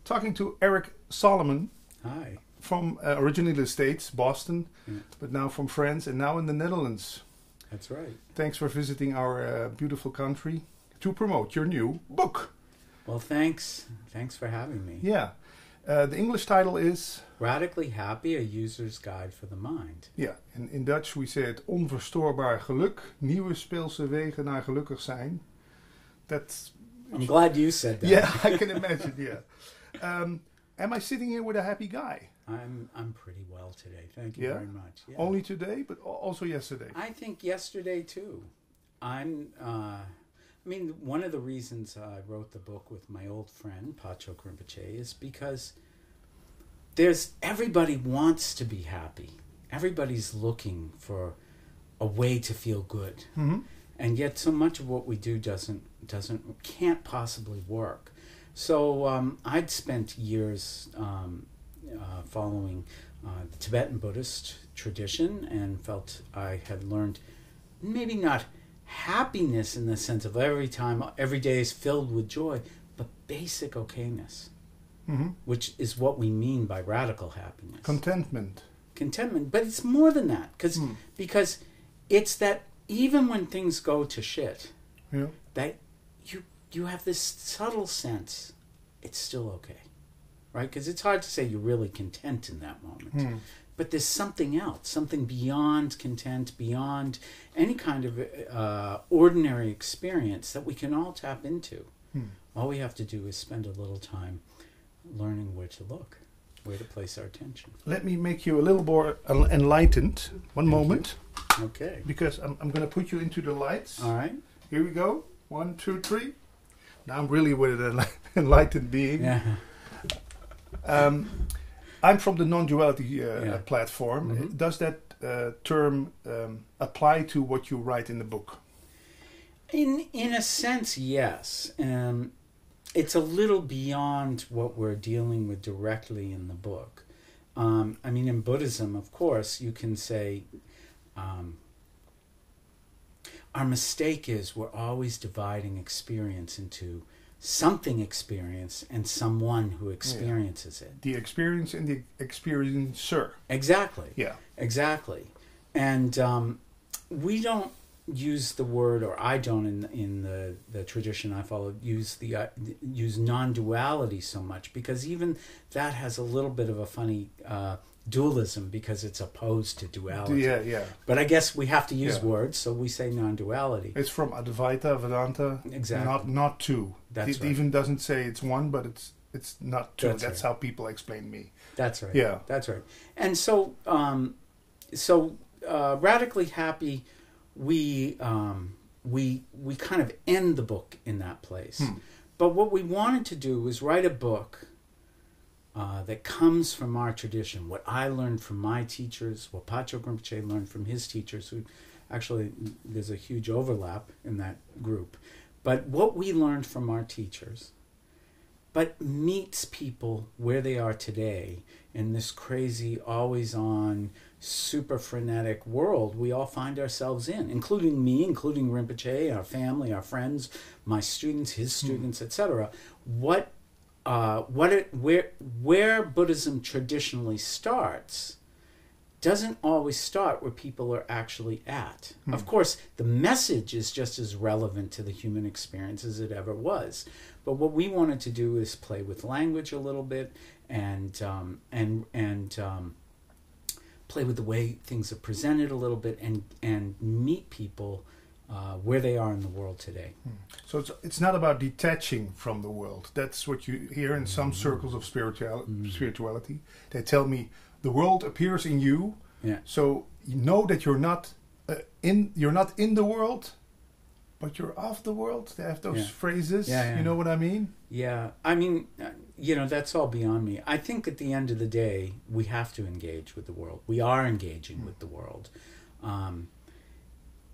talking to Erric Solomon. Hi. From originally the States, Boston, but now from France and now in the Netherlands. That's right. Thanks for visiting our beautiful country to promote your new book. Well, thanks. Thanks for having me. Yeah. The English title is... Radically Happy, A User's Guide for the Mind. Yeah, and in Dutch we say it Onverstoorbaar Geluk, nieuwe speelse wegen naar gelukkig zijn. That's... I'm glad you said that. Yeah, I can imagine, yeah. Am I sitting here with a happy guy? I'm pretty well today. Thank you very much. Yeah. Only today, but also yesterday? I think yesterday too. One of the reasons I wrote the book with my old friend, Pacho Rinpoche, is because everybody wants to be happy. Everybody's looking for a way to feel good. Mm-hmm. And yet so much of what we do can't possibly work. So I'd spent years following the Tibetan Buddhist tradition and felt I had learned maybe not happiness in the sense of every day is filled with joy, but basic okayness, which is what we mean by radical happiness. Contentment, but it's more than that, because it's that even when things go to shit, that you have this subtle sense it's still okay, right? Because it's hard to say you're really content in that moment. But there's something else, something beyond content, beyond any kind of ordinary experience that we can all tap into. All we have to do is spend a little time learning where to look, where to place our attention. Let me make you a little more enlightened. One moment. Okay. Because I'm going to put you into the lights. All right. Here we go. 1, 2, 3. Now I'm really with an enlightened being. Yeah. I'm from the Nonduality platform. Does that term apply to what you write in the book? In a sense, yes. It's a little beyond what we're dealing with directly in the book. In Buddhism, of course, you can say our mistake is we're always dividing experience into something experience and someone who experiences it. The experience and the experiencer. Exactly. Yeah. Exactly. And we don't use the word, or I don't in the tradition I follow, use non-duality so much, because even that has a little bit of a funny dualism because it's opposed to duality. Yeah. But I guess we have to use words, so we say non-duality. It's from Advaita Vedanta. Exactly. Not two. It even doesn't say it's one, but it's not two. That's how people explain me. That's right. Yeah. That's right. And so radically happy, we kind of end the book in that place. But what we wanted to do was write a book that comes from our tradition, what I learned from my teachers, what Pacho Rinpoche learned from his teachers, who actually there's a huge overlap in that group, but what we learned from our teachers, but meets people where they are today in this crazy, always-on, super frenetic world we all find ourselves in, including me, including Rinpoche, our family, our friends, my students, his students, etc. Where Buddhism traditionally starts doesn't always start where people are actually at. Of course, the message is just as relevant to the human experience as it ever was. But what we wanted to do is play with language a little bit and play with the way things are presented a little bit and meet people where they are in the world today. So it's not about detaching from the world. That's what you hear in some circles of spirituality. They tell me the world appears in you. Yeah. So you know that you're not in the world, but you're of the world. They have those phrases. Yeah. You know what I mean? Yeah. That's all beyond me. I think at the end of the day, we have to engage with the world. We are engaging with the world.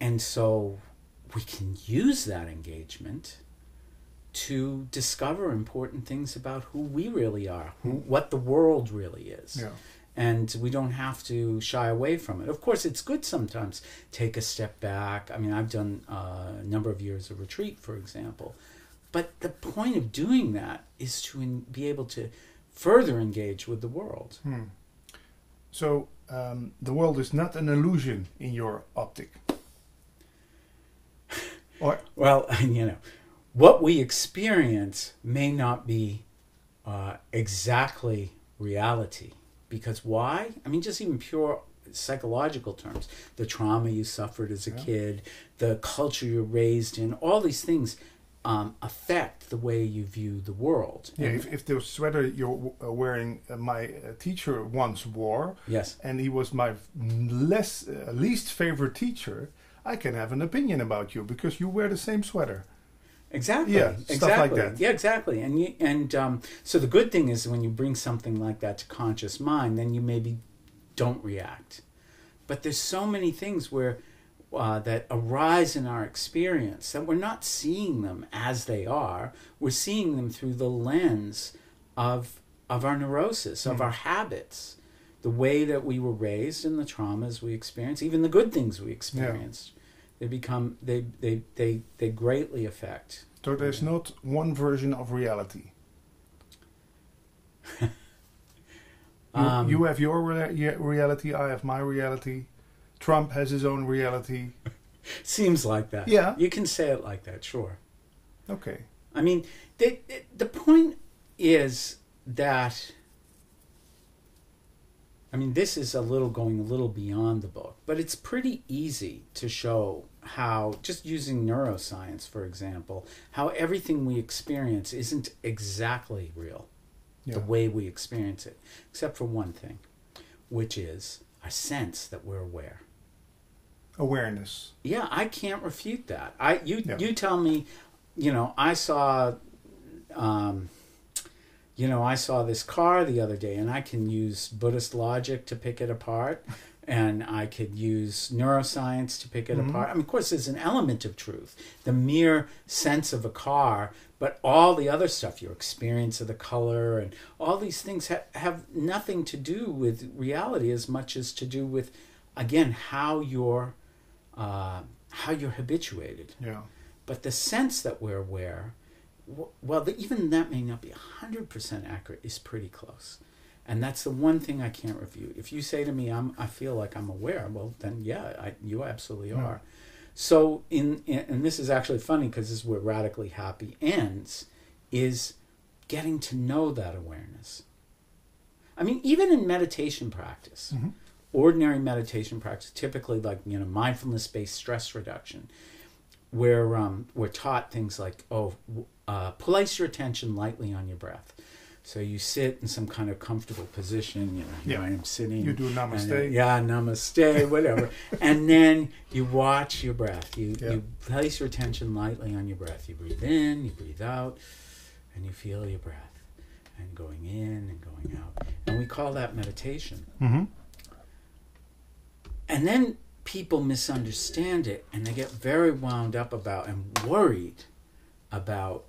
And so we can use that engagement to discover important things about who we really are, what the world really is. Yeah. And we don't have to shy away from it. Of course, it's good sometimes take a step back. I've done a number of years of retreat, for example. But the point of doing that is to be able to further engage with the world. So the world is not an illusion in your optic. Or well, you know, what we experience may not be exactly reality. Because why? I mean, just even pure psychological terms. The trauma you suffered as a kid, the culture you're raised in, all these things affect the way you view the world. Yeah, if the sweater you're wearing, my teacher once wore, yes, and he was my least favorite teacher, I can have an opinion about you because you wear the same sweater. Exactly. Yeah, exactly. Stuff like that. Yeah, exactly. And so the good thing is when you bring something like that to conscious mind, then you maybe don't react. But there's so many things where that arise in our experience that we're not seeing them as they are. We're seeing them through the lens of our neurosis, of our habits, the way that we were raised, and the traumas we experienced, even the good things we experienced. They become they greatly affect. So there's not one version of reality. You have your reality, I have my reality. Trump has his own reality. Seems like that. Yeah. You can say it like that, sure. Okay. I mean, the point is that, I mean, this is going a little beyond the book, but it's pretty easy to show how, just using neuroscience, for example, how everything we experience isn't exactly real, the way we experience it, except for one thing, which is our sense that we're aware. Awareness. Yeah, I can't refute that. You tell me, you know, I saw this car the other day, and I can use Buddhist logic to pick it apart, and I could use neuroscience to pick it apart. I mean, of course, there's an element of truth, the mere sense of a car, but all the other stuff, your experience of the color, and all these things have nothing to do with reality as much as to do with, again, how you're habituated. Yeah. But the sense that we're aware, well, even that may not be 100% accurate, is pretty close. And that's the one thing I can't refute. If you say to me, I feel like I'm aware, well, then you absolutely are. So, and this is actually funny because this is where Radically Happy ends, is getting to know that awareness. I mean, even in meditation practice, ordinary meditation practice, typically like, you know, mindfulness-based stress reduction, where we're taught things like, place your attention lightly on your breath. So you sit in some kind of comfortable position, you know, here I am sitting. You do namaste. Namaste, whatever. And then you watch your breath. You place your attention lightly on your breath. You breathe in, you breathe out, and you feel your breath. And going in and going out. And we call that meditation. And then people misunderstand it, and they get very wound up about and worried about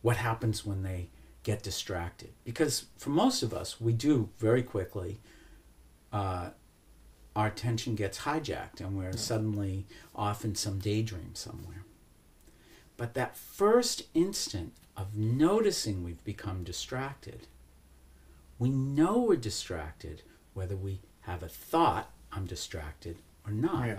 what happens when they get distracted. Because for most of us, we do very quickly, our attention gets hijacked and we're suddenly off in some daydream somewhere. But that first instant of noticing we've become distracted, we know we're distracted whether we have a thought, I'm distracted, or not. Yeah.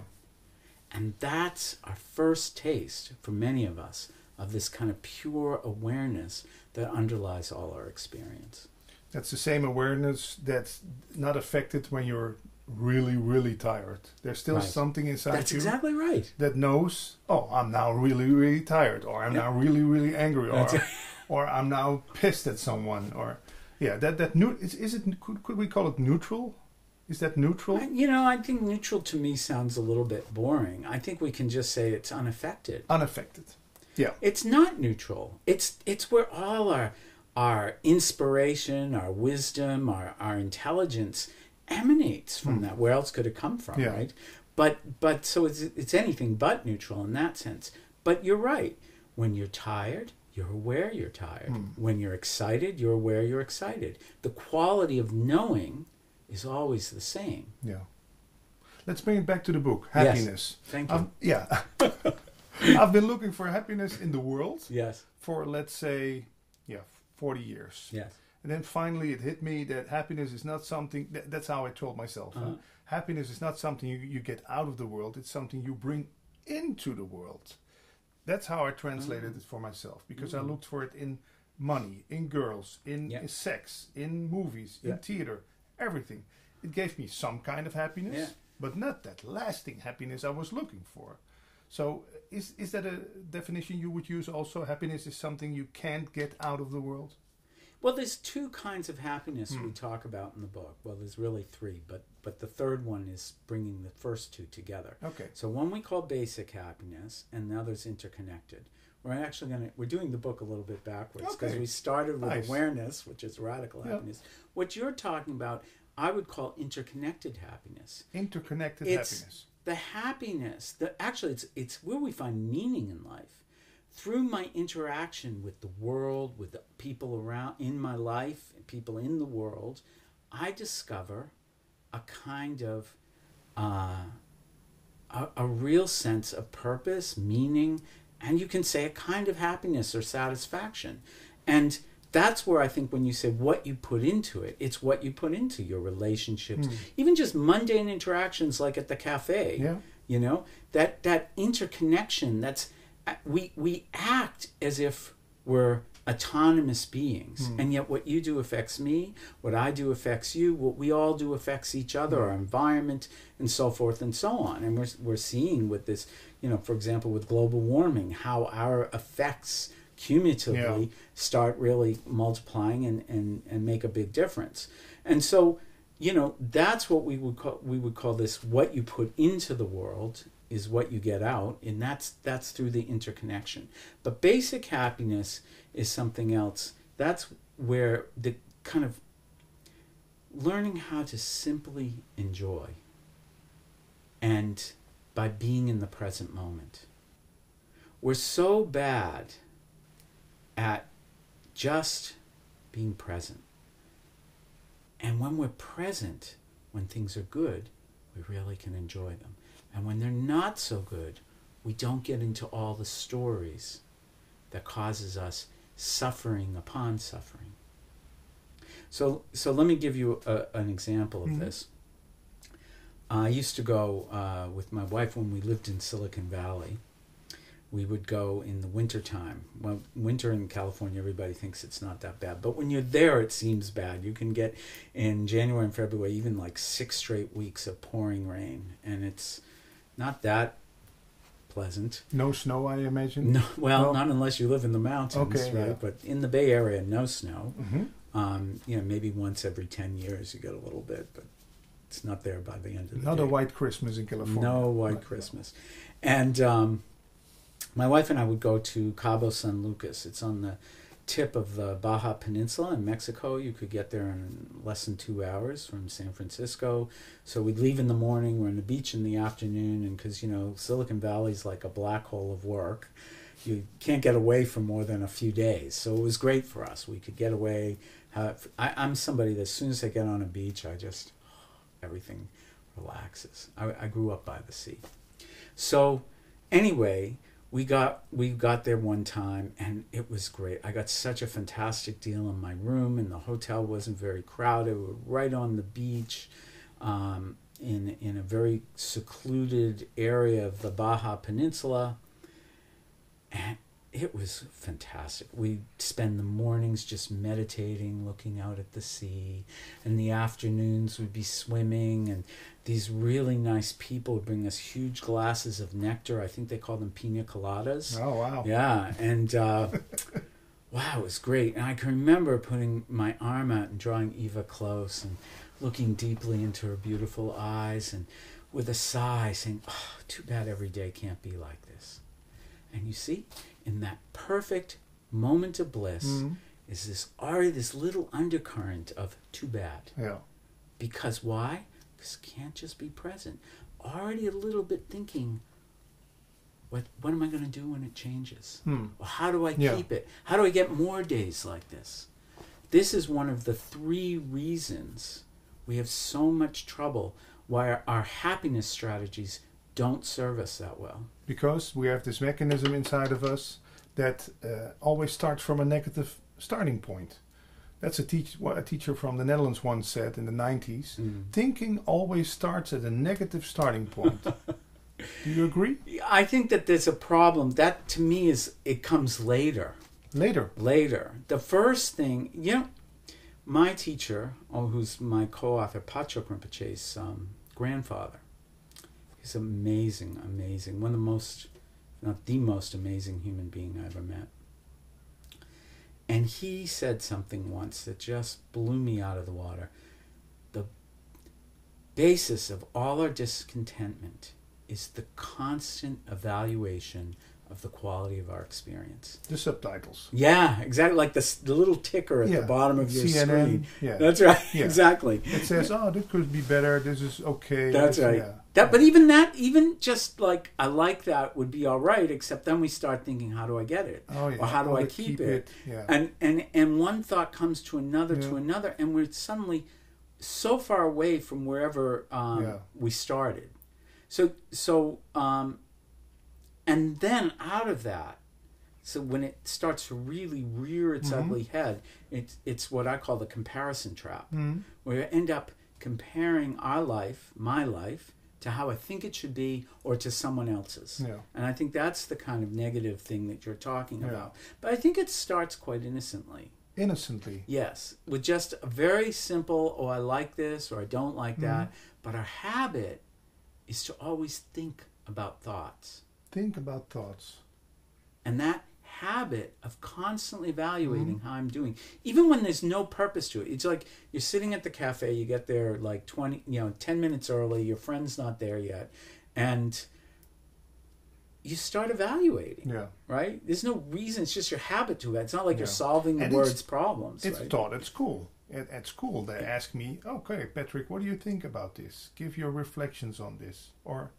And that's our first taste, for many of us, of this kind of pure awareness that underlies all our experience. That's the same awareness that's not affected when you're really, really tired. There's still something inside That's you. exactly right. That knows, I'm now really, really tired, or I'm now really, really angry, or I'm now pissed at someone, or could we call it neutral? Is that neutral? I think neutral to me sounds a little bit boring. I think we can just say it's unaffected. Unaffected. Yeah. It's not neutral. It's where all our inspiration, our wisdom, our intelligence emanates from that. Where else could it come from, right? But so it's anything but neutral in that sense. But you're right. When you're tired, you're aware you're tired. When you're excited, you're aware you're excited. The quality of knowing is always the same. Yeah. Let's bring it back to the book, Happiness. Yes. Thank you. I've been looking for happiness in the world. Yes. For, let's say, 40 years. Yes. And then finally it hit me that happiness is not something, that's how I told myself. Happiness is not something you get out of the world, it's something you bring into the world. That's how I translated it for myself, because I looked for it in money, in girls, in sex, in movies, in theater, everything. It gave me some kind of happiness, but not that lasting happiness I was looking for. So is that a definition you would use also? Happiness is something you can't get out of the world? Well, there's two kinds of happiness we talk about in the book. Well, there's really three, but the third one is bringing the first two together. Okay. So one we call basic happiness, and the other's interconnected. We're doing the book a little bit backwards, because we started with awareness, which is radical happiness. What you're talking about, I would call interconnected happiness. Interconnected happiness. The happiness, it's where we find meaning in life. Through my interaction with the world, with the people around in my life, and people in the world, I discover a kind of a real sense of purpose, meaning, and you can say a kind of happiness or satisfaction. And that's where I think when you say what you put into it, it's what you put into your relationships, even just mundane interactions like at the cafe. Yeah. You know, that interconnection, that's we act as if we're autonomous beings, and yet what you do affects me, what I do affects you, what we all do affects each other, our environment, and so forth and so on. And we're seeing with this, for example, with global warming, how our effects cumulatively start really multiplying and make a big difference. And so, that's what we would call this, what you put into the world is what you get out, and that's through the interconnection. But basic happiness is something else. That's where the kind of learning how to simply enjoy, and by being in the present moment. We're so bad at just being present. And when we're present, when things are good, we really can enjoy them. And when they're not so good, we don't get into all the stories that causes us suffering upon suffering. So let me give you an example of this. I used to go with my wife when we lived in Silicon Valley. We would go in the wintertime. Well, winter in California, everybody thinks it's not that bad. But when you're there, it seems bad. You can get, in January and February, even like 6 straight weeks of pouring rain. And it's not that pleasant. No snow, I imagine? No, well, not unless you live in the mountains, right? Yeah. But in the Bay Area, no snow. Maybe once every 10 years you get a little bit, but it's not there by the end of the day. Not a white Christmas in California. No white Christmas. And my wife and I would go to Cabo San Lucas. It's on the tip of the Baja Peninsula in Mexico. You could get there in less than 2 hours from San Francisco. So we'd leave in the morning. We're on the beach in the afternoon. And because, Silicon Valley's like a black hole of work. You can't get away for more than a few days. So it was great for us. We could get away. I'm somebody that as soon as I get on a beach, everything relaxes. I grew up by the sea. So anyway, we got there one time, and it was great. I got such a fantastic deal on my room, and the hotel wasn't very crowded. We were right on the beach, in a very secluded area of the Baja Peninsula, and it was fantastic. We'd spend the mornings just meditating, looking out at the sea, and the afternoons we'd be swimming, and these really nice people would bring us huge glasses of nectar. I think they call them pina coladas. Oh, wow. Yeah, and wow, it was great. And I can remember putting my arm out and drawing Eva close and looking deeply into her beautiful eyes, and with a sigh saying, oh, too bad every day can't be like this. And you see, in that perfect moment of bliss is this little undercurrent of too bad. Yeah. Because why? Because you can't just be present. Already a little bit thinking, what am I going to do when it changes? Well, how do I keep it? How do I get more days like this? This is one of the 3 reasons we have so much trouble why our happiness strategies don't serve us that well. because we have this mechanism inside of us that always starts from a negative starting point. That's what a teacher from the Netherlands once said in the 90s. Thinking always starts at a negative starting point. Do you agree? I think that there's a problem. That, to me, it comes later. Later. The first thing, my teacher, who's my co-author, Pacho Rinpoche's grandfather, he's amazing. One of the most, if not the most amazing human being I ever met. And he said something once that just blew me out of the water. The basis of all our discontentment is the constant evaluation of the quality of our experience. The subtitles. Yeah, exactly. Like the little ticker at the bottom of your CNN, screen. Yeah. That's right. Yeah. Exactly. It says, "Oh, this could be better. This is okay." That's right. Yeah. But even just like I like that would be all right. Except then we start thinking, how do I get it? Oh, yeah. Or how do I keep it? Yeah. And one thought comes to another, and we're suddenly so far away from wherever we started. So and then out of that, so when it starts to really rear its ugly head, it's what I call the comparison trap, where you end up comparing my life, to how I think it should be or to someone else's. Yeah. And I think that's the kind of negative thing that you're talking about. But I think it starts quite innocently. Innocently? Yes. With just a very simple, oh, I like this or I don't like that. But our habit is to always think about thoughts. Think about thoughts. And that habit of constantly evaluating how I'm doing, even when there's no purpose to it. It's like you're sitting at the cafe, you get there like 10 minutes early, your friend's not there yet, and you start evaluating. Yeah. Right? There's no reason, it's just your habit to it. It's not like you're solving the world's problems. It's right? taught at school. At school, they ask me, "Okay, Patrick, what do you think about this? Give your reflections on this." Or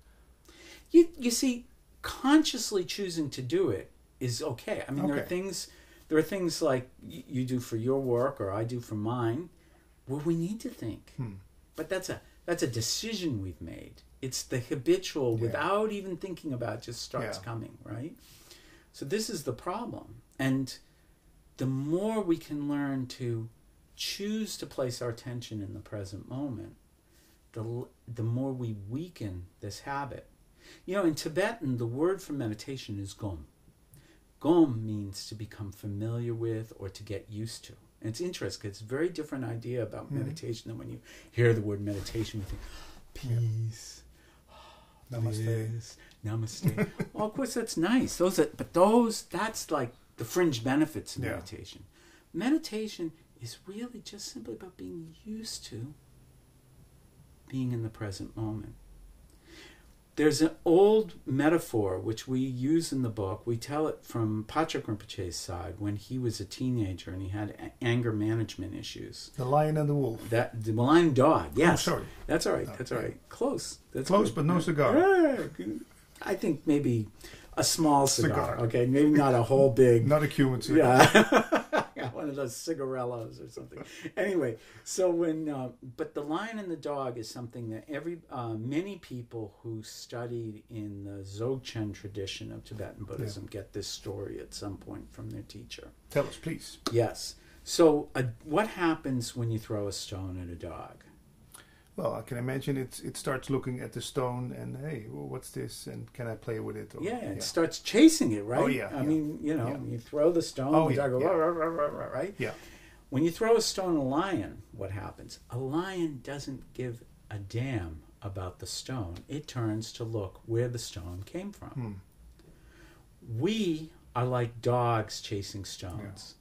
you see, consciously choosing to do it is okay. I mean, there are things like you do for your work or I do for mine where we need to think. But that's a decision we've made. It's the habitual, without even thinking about it, just starts coming, right? So this is the problem. And the more we can learn to choose to place our attention in the present moment, the more we weaken this habit. In Tibetan, the word for meditation is gom. Gom means to become familiar with or to get used to. And it's interesting because it's a very different idea about meditation than when you hear the word meditation, you think, peace, namaste. Namaste. Well, of course, that's nice. That's like the fringe benefits of meditation. Meditation is really just simply about being used to being in the present moment. There's an old metaphor which we use in the book. We tell it from Patrick Rinpoche's side when he was a teenager and he had anger management issues. The lion and the wolf. The lion and dog, yes. Oh, sorry. That's all right. That's all right. Close. That's close, good. but no cigar. I think maybe a small cigar. Okay, maybe not a whole big. Not a Cuban cigar. Yeah. One of those cigarellos or something. Anyway, so but the lion and the dog is something that many people who studied in the Dzogchen tradition of Tibetan Buddhism get this story at some point from their teacher. Tell us, please. Yes. So what happens when you throw a stone at a dog? Well, I can imagine it starts looking at the stone and, hey, well, what's this? And can I play with it? Or, it starts chasing it, right? Oh, yeah. I mean, you throw the stone, the dog goes, right? Yeah. When you throw a stone at a lion, what happens? A lion doesn't give a damn about the stone. It turns to look where the stone came from. We are like dogs chasing stones.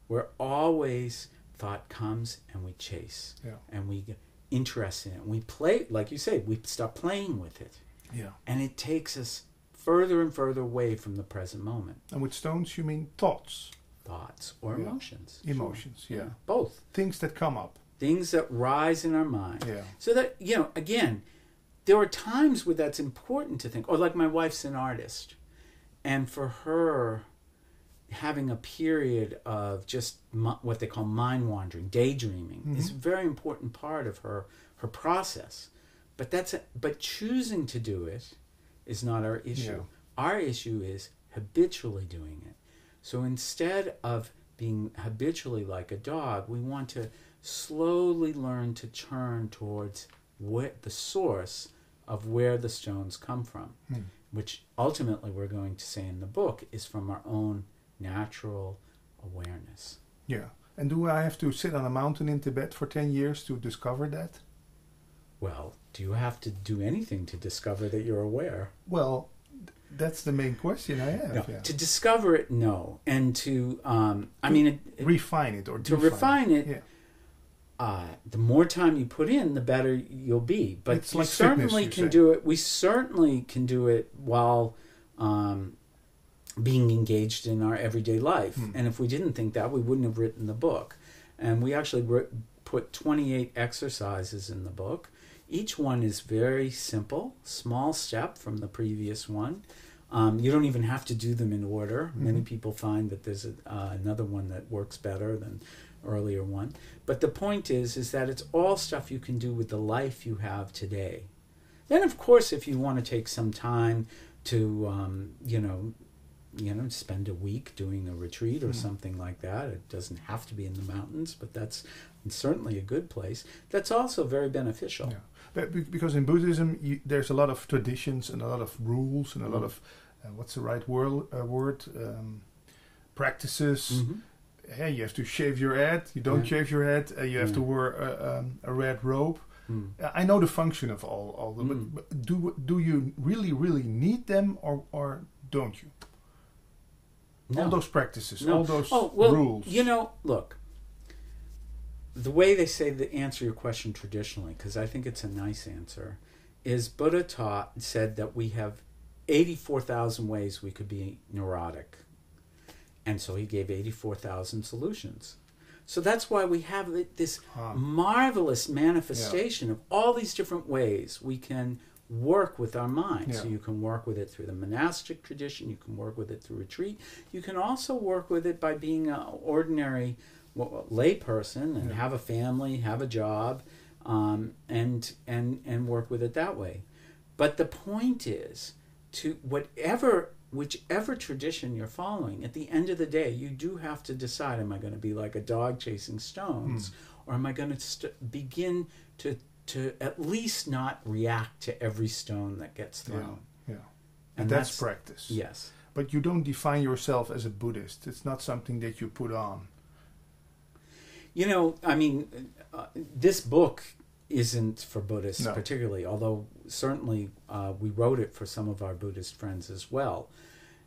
We're always, thought comes and we chase. And we get interested in it. We play, like you say, we start playing with it. Yeah. And it takes us further and further away from the present moment. And with stones, you mean thoughts? Thoughts or emotions. Emotions, sure. Both. Things that come up. Things that rise in our mind. Yeah. So that, again, there are times where that's important to think. Or like my wife's an artist. And for her, having a period of just what they call mind wandering, daydreaming, is a very important part of her process. But choosing to do it is not our issue. Yeah. Our issue is habitually doing it. So instead of being habitually like a dog, we want to slowly learn to turn towards the source of where the stones come from, which ultimately we're going to say in the book is from our own natural awareness. Yeah. And do I have to sit on a mountain in Tibet for 10 years to discover that? Well, do you have to do anything to discover that you're aware? Well, that's the main question I have. No. Yeah. To discover it, no. And to, refine it or to refine it. Yeah. The more time you put in, the better you'll be. But It's we like certainly fitness, can do it. We certainly can do it while being engaged in our everyday life. And if we didn't think that, we wouldn't have written the book. And we actually put 28 exercises in the book. Each one is very simple, small step from the previous one. You don't even have to do them in order. Many people find that there's another one that works better than earlier one. But the point is that it's all stuff you can do with the life you have today. Then, of course, if you want to take some time to, spend a week doing a retreat or something like that, it doesn't have to be in the mountains, but that's certainly a good place. That's also very beneficial. Yeah. Because in Buddhism, there's a lot of traditions and a lot of rules and a lot of, what's the right word? Practices. Hey, you have to shave your head. You don't shave your head. You have to wear a red robe. I know the function of all of them, but do you really need them or don't you? No. All those practices, No. all those rules. Look, the way they say to answer your question traditionally, because I think it's a nice answer, is Buddha said that we have 84,000 ways we could be neurotic. And so he gave 84,000 solutions. So that's why we have this marvelous manifestation of all these different ways we can work with our mind. So you can work with it through the monastic tradition, you can work with it through retreat, you can also work with it by being an ordinary lay person and have a family, have a job, and work with it that way. But the point is, to whichever tradition you're following, at the end of the day, you do have to decide, am I going to be like a dog chasing stones, or am I going to begin to at least not react to every stone that gets thrown? Yeah. And that's practice. Yes. But you don't define yourself as a Buddhist. It's not something that you put on. This book isn't for Buddhists particularly, although certainly we wrote it for some of our Buddhist friends as well.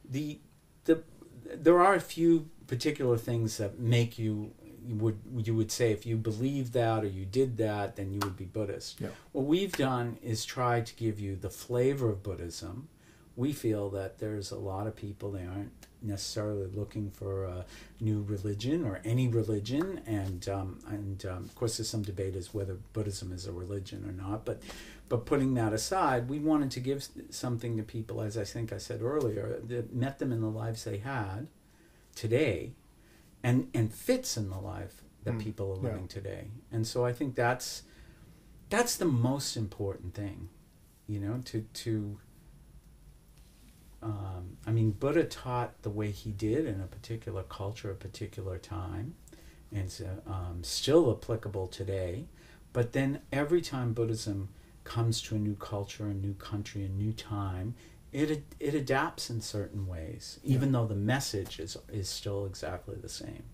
There are a few particular things that make you would say if you believe that or you did that, then you would be Buddhist. Yeah. What we've done is try to give you the flavor of Buddhism. We feel that there's a lot of people, they aren't necessarily looking for a new religion or any religion, and of course there's some debate as whether Buddhism is a religion or not, but putting that aside, we wanted to give something to people, as I think I said earlier, that met them in the lives they had today and fits in the life that people are living today. And so I think that's the most important thing, Buddha taught the way he did in a particular culture, a particular time, and it's still applicable today. But then every time Buddhism comes to a new culture, a new country, a new time, it adapts in certain ways, even though the message is still exactly the same.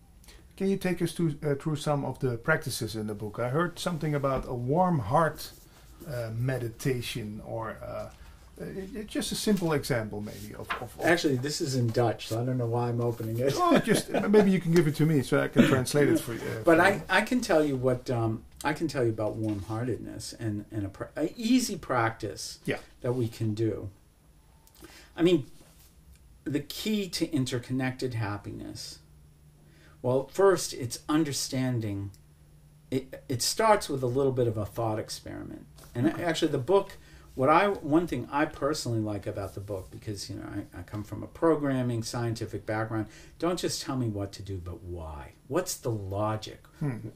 Can you take us through some of the practices in the book? I heard something about a warm heart meditation, or just a simple example maybe of Actually, this is in Dutch, so I don't know why I'm opening it. Oh, just maybe you can give it to me so I can translate it for you. But I can tell you what I can tell you about warm-heartedness and a easy practice that we can do. The key to interconnected happiness. Well, first, it's understanding. It starts with a little bit of a thought experiment, and actually, the book. One thing I personally like about the book, because I come from a programming scientific background. Don't just tell me what to do, but why. What's the logic?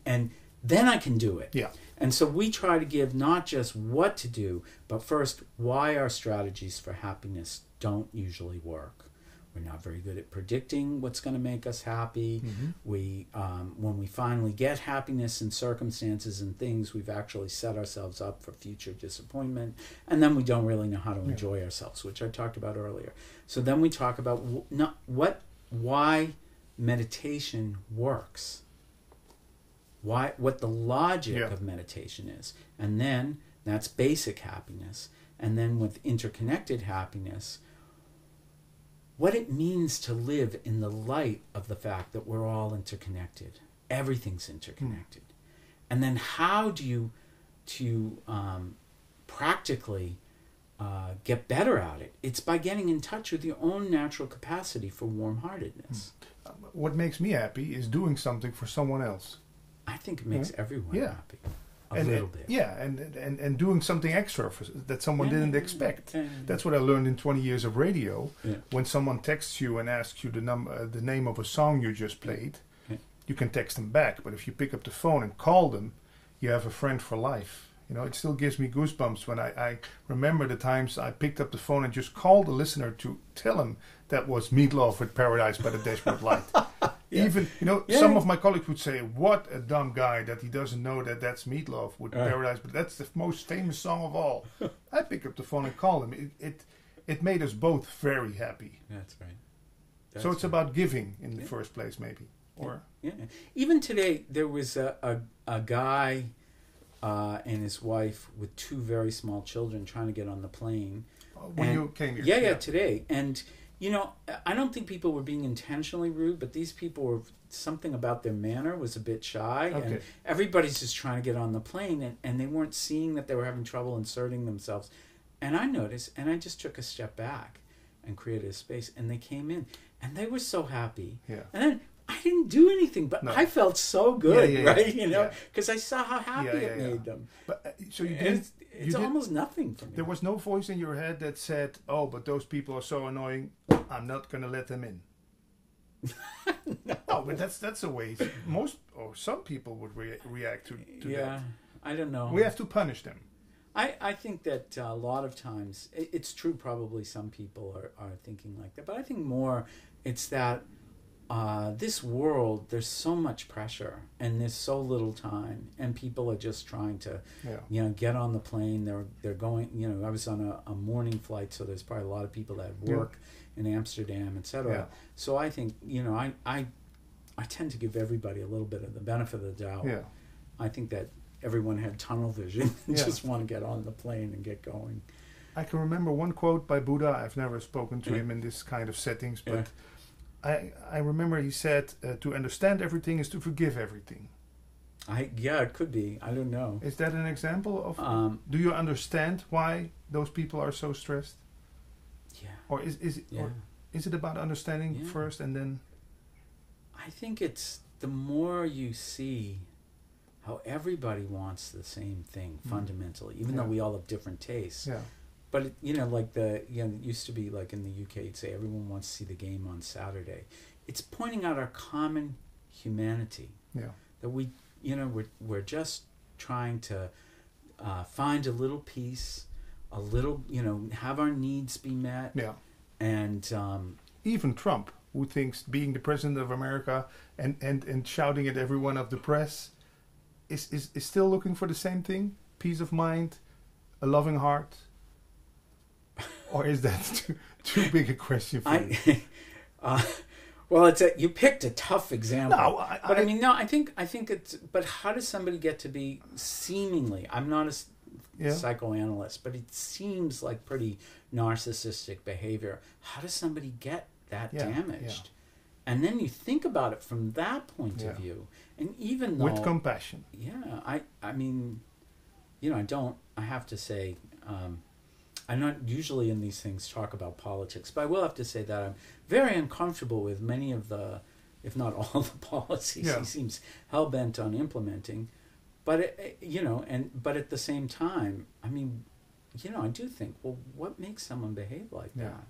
And then I can do it. Yeah. And so we try to give not just what to do, but first why our strategies for happiness don't usually work. We're not very good at predicting what's going to make us happy. We, when we finally get happiness in circumstances and things, we've actually set ourselves up for future disappointment. And then we don't really know how to enjoy ourselves, which I talked about earlier. So then we talk about why meditation works. What the logic of meditation is. And then that's basic happiness. And then with interconnected happiness, what it means to live in the light of the fact that we're all interconnected. Everything's interconnected. And then how do you practically get better at it? It's by getting in touch with your own natural capacity for warm-heartedness. What makes me happy is doing something for someone else. I think it makes everyone happy. A little bit. Yeah, and doing something extra that someone didn't expect. That's what I learned in 20 years of radio. Yeah. When someone texts you and asks you the name of a song you just played, you can text them back. But if you pick up the phone and call them, you have a friend for life. You know, it still gives me goosebumps when I remember the times I picked up the phone and just called a listener to tell him that was Meatloaf with Paradise by the Dashboard Light. Even, some of my colleagues would say, what a dumb guy that he doesn't know that that's Meatloaf with Paradise, but that's the most famous song of all. I pick up the phone and call him. It made us both very happy. That's right. So it's about giving in the first place, maybe. Or Even today, there was a guy and his wife with two very small children trying to get on the plane. When you came here? Yeah, today. And I don't think people were being intentionally rude, but these people were, something about their manner was a bit shy. Okay. And everybody's just trying to get on the plane, and they weren't seeing that they were having trouble inserting themselves. And I noticed, and I just took a step back and created a space, and they came in, and they were so happy. Yeah. And then I didn't do anything, but I felt so good, right? Because I saw how happy it made them. But so you didn't. It's almost nothing for me. There was no voice in your head that said, "Oh, but those people are so annoying. I'm not going to let them in." No, but that's the way most or some people would react to that. Yeah, I don't know. We have to punish them. I think that a lot of times it's true. Probably some people are thinking like that, but I think more it's that. This world, there's so much pressure and there's so little time, and people are just trying to, get on the plane. They're going. I was on a morning flight, so there's probably a lot of people that work in Amsterdam, etc. Yeah. So I think I tend to give everybody a little bit of the benefit of the doubt. Yeah. I think that everyone had tunnel vision and just want to get on the plane and get going. I can remember one quote by Buddha. I've never spoken to him in this kind of settings, but. I remember he said, to understand everything is to forgive everything. It could be. I don't know. Is that an example of... do you understand why those people are so stressed? Yeah. Or is it about understanding first and then... I think it's the more you see how everybody wants the same thing fundamentally, even though we all have different tastes. Yeah. But it used to be like in the UK, you'd say everyone wants to see the game on Saturday. It's pointing out our common humanity. Yeah. That we're just trying to find a little peace, a little have our needs be met. Yeah. And even Trump, who thinks being the president of America and shouting at everyone of the press, is still looking for the same thing: peace of mind, a loving heart. Or is that too big a question for you? Well, you picked a tough example. No, I think it's. But how does somebody get to be seemingly? I'm not a psychoanalyst, but it seems like pretty narcissistic behavior. How does somebody get that damaged? Yeah. And then you think about it from that point of view, and even though with compassion. Yeah, I mean, I have to say. I'm not usually in these things talk about politics, but I will have to say that I'm very uncomfortable with many of the, if not all the policies he seems hell-bent on implementing. But, but at the same time, I mean, I do think, well, what makes someone behave like that?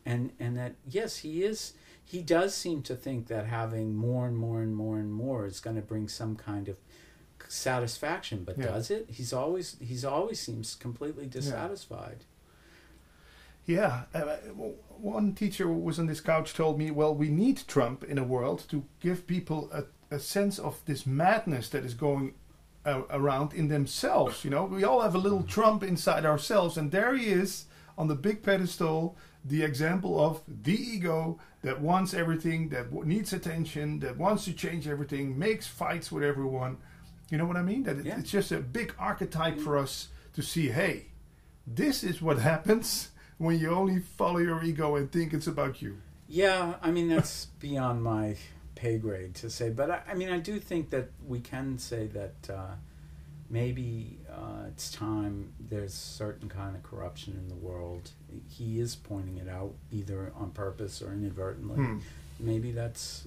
And that, yes, he does seem to think that having more and more and more and more is going to bring some kind of satisfaction, but does it? He's always seems completely dissatisfied. Yeah, one teacher who was on this couch told me, well, we need Trump in a world to give people a sense of this madness that is going around in themselves. You know, we all have a little Trump inside ourselves, and there he is on the big pedestal, the example of the ego that wants everything, that needs attention, that wants to change everything, makes fights with everyone. You know what I mean? That it's just a big archetype for us to see, hey, this is what happens when you only follow your ego and think it's about you. Yeah, I mean, that's beyond my pay grade to say. But, I mean, I do think that we can say that maybe it's time. There's certain kind of corruption in the world. He is pointing it out, either on purpose or inadvertently. Maybe it's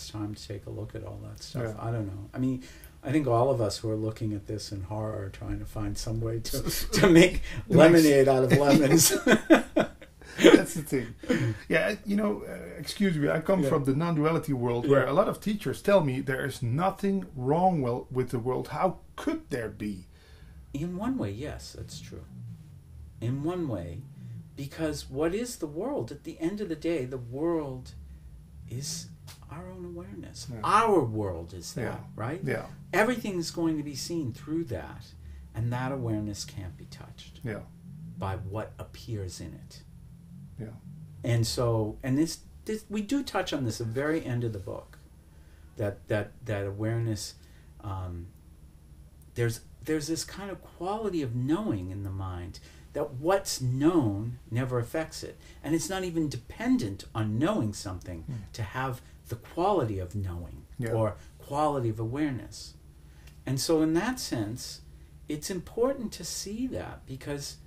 time to take a look at all that stuff. I don't know. I mean, I think all of us who are looking at this in horror are trying to find some way to make lemonade out of lemons. That's the thing. Yeah, you know, excuse me, I come from the non-duality world where a lot of teachers tell me there is nothing wrong with the world. How could there be? In one way, yes, that's true. In one way, because what is the world? At the end of the day, the world is our own awareness. Our world is that, right? Yeah. Everything is going to be seen through that, and that awareness can't be touched by what appears in it. Yeah. And so, and this we do touch on this at the very end of the book, that awareness, there's this kind of quality of knowing in the mind, that what's known never affects it. And it's not even dependent on knowing something to have the quality of knowing or quality of awareness. And so in that sense, it's important to see that, because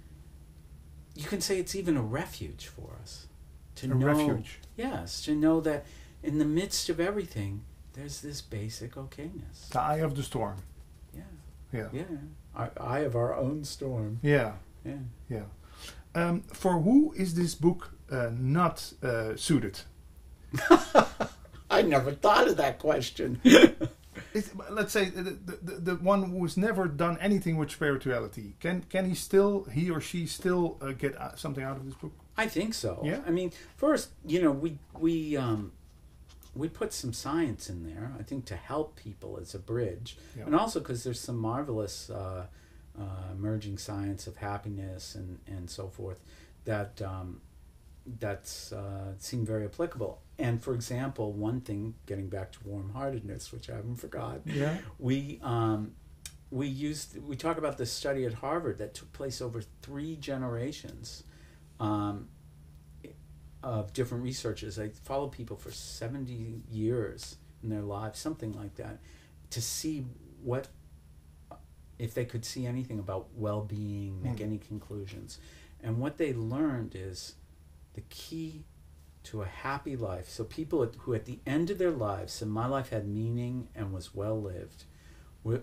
you can say it's even a refuge for us. Refuge. Yes, to know that in the midst of everything, there's this basic okayness. The eye of the storm. Yeah. Yeah. Yeah. Our eye of our own storm. Yeah. Yeah. Yeah. For who is this book not suited? I never thought of that question. Let's say the one who's never done anything with spirituality, can he or she still get something out of this book? I think so. Yeah. I mean, first, you know, we put some science in there, I think, to help people as a bridge, and also because there's some marvelous emerging science of happiness and so forth that seem very applicable. And for example, one thing, getting back to warm-heartedness, which I haven't forgot, we talk about this study at Harvard that took place over 3 generations of different researchers. They followed people for 70 years in their lives, something like that, to see if they could see anything about well-being, make any conclusions. And what they learned is the key to a happy life. So people who at the end of their lives said, my life had meaning and was well lived, were